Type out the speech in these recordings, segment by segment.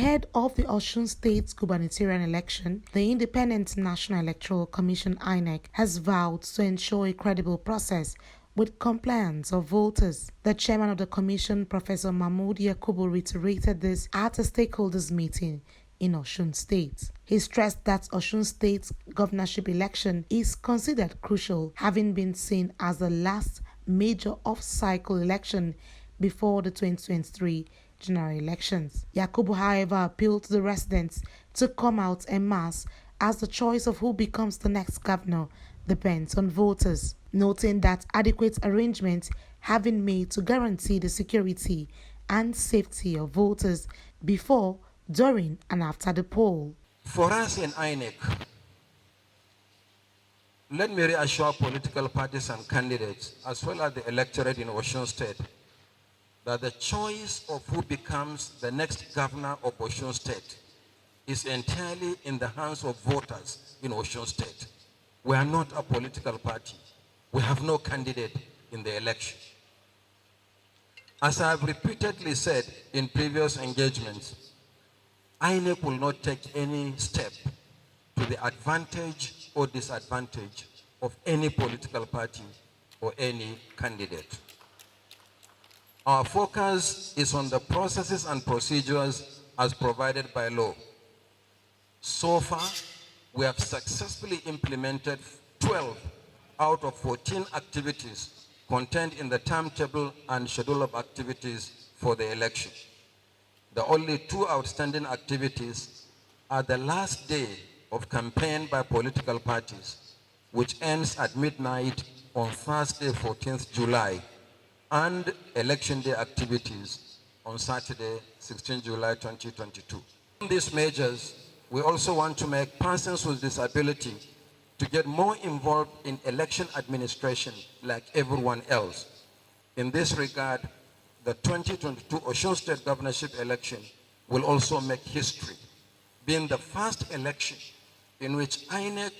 Ahead of the Osun State Gubernatorial election, the Independent National Electoral Commission (Inec) has vowed to ensure a credible process with compliance of voters. The chairman of the commission, Professor Mahmood Yakubu, reiterated this at a stakeholders meeting in Osun State. He stressed that Osun State's governorship election is considered crucial, having been seen as the last major off-cycle election before the 2023 general elections. Yakubu, however, appealed to the residents to come out en masse as the choice of who becomes the next governor depends on voters, noting that adequate arrangements have been made to guarantee the security and safety of voters before, during and after the poll. For us in Inec, let me reassure political parties and candidates, as well as the electorate in Osun State, that the choice of who becomes the next governor of Osun State is entirely in the hands of voters in Osun State. We are not a political party. We have no candidate in the election. As I have repeatedly said in previous engagements, INEC will not take any step to the advantage or disadvantage of any political party or any candidate. Our focus is on the processes and procedures as provided by law. So far, we have successfully implemented 12 out of 14 activities contained in the timetable and schedule of activities for the election. The only two outstanding activities are the last day of campaign by political parties, which ends at midnight on Thursday, 14th July, and election day activities on Saturday, 16 July 2022. In these measures, we also want to make persons with disability to get more involved in election administration like everyone else. In this regard, the 2022 Osun State governorship election will also make history, being the first election in which INEC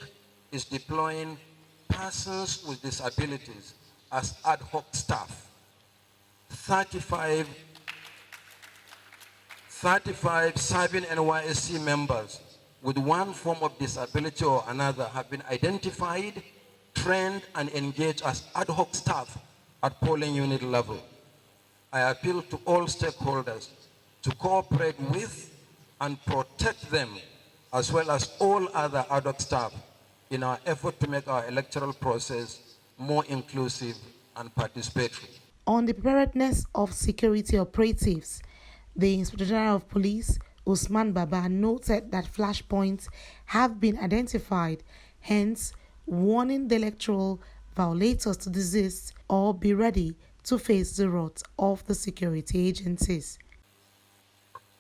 is deploying persons with disabilities as ad hoc staff. 35 serving NYSC members with one form of disability or another have been identified, trained, and engaged as ad hoc staff at polling unit level. I appeal to all stakeholders to cooperate with and protect them, as well as all other ad hoc staff, in our effort to make our electoral process more inclusive and participatory. On the preparedness of security operatives, the Inspector General of Police, Usman Baba, noted that flashpoints have been identified, hence warning the electoral violators to desist or be ready to face the wrath of the security agencies.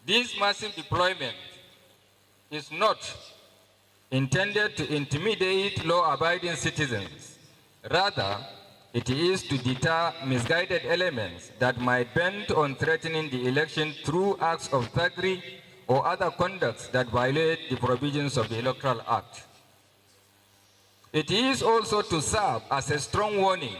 This massive deployment is not intended to intimidate law-abiding citizens. Rather, it is to deter misguided elements that might bend on threatening the election through acts of thuggery or other conducts that violate the provisions of the Electoral Act. It is also to serve as a strong warning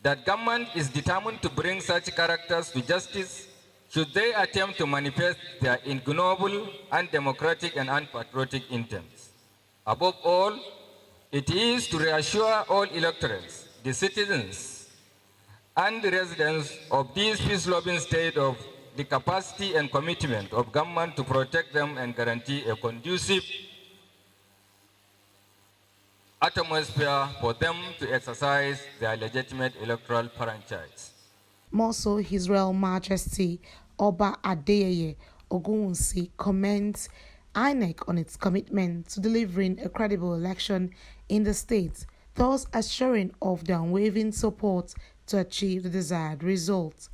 that government is determined to bring such characters to justice should they attempt to manifest their ignoble, undemocratic, and unpatriotic intents. Above all, it is to reassure all electorates, the citizens, and the residents of this peace-loving state of the capacity and commitment of government to protect them and guarantee a conducive atmosphere for them to exercise their legitimate electoral franchise. More so, His Royal Majesty Oba Adeyeye Ogunwusi commends INEC on its commitment to delivering a credible election in the state, thus assuring of their unwavering support to achieve the desired result.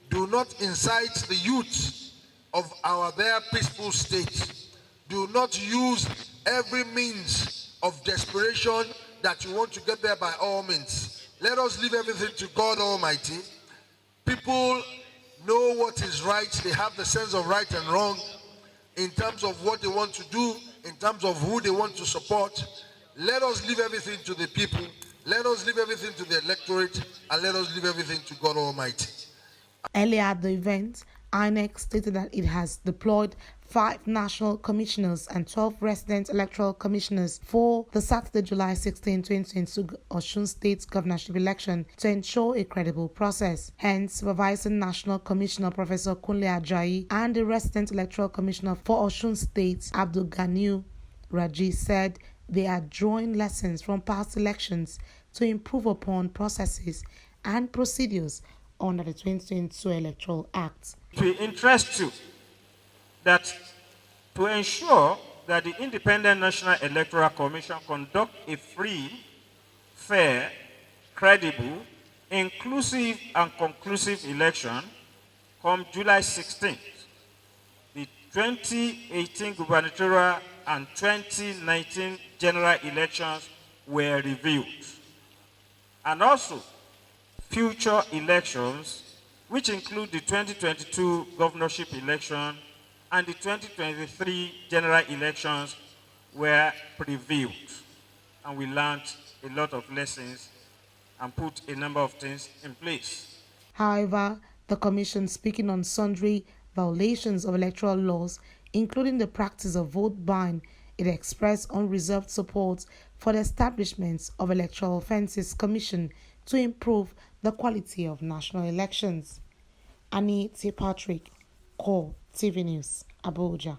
Do not incite the youth of our there peaceful state. Do not use every means of desperation that you want to get there by all means. Let us leave everything to God Almighty. People know what is right. They have the sense of right and wrong in terms of what they want to do, in terms of who they want to support. Let us leave everything to the people. Let us leave everything to the electorate, and let us leave everything to God Almighty. Earlier at the event, INEC stated that it has deployed 5 national commissioners and 12 resident electoral commissioners for the Saturday, July 16, 2022 Osun State governorship election to ensure a credible process. Hence, Supervising National Commissioner Professor Kunle Ajayi and the resident electoral commissioner for Osun State, Abdul Ganiu Raji, said they are drawing lessons from past elections to improve upon processes and procedures under the 2022 Electoral Act. It will interest you that to ensure that the Independent National Electoral Commission conduct a free, fair, credible, inclusive and conclusive election come July 16th, the 2018 gubernatorial and 2019 general elections were reviewed. And also, future elections, which include the 2022 governorship election and the 2023 general elections, were previewed. And we learned a lot of lessons and put a number of things in place. However, the Commission, speaking on sundry violations of electoral laws, including the practice of vote buying, it expressed unreserved support for the establishment of Electoral Offences Commission to improve the quality of national elections. Annie T. Patrick, Core TV News, Abuja.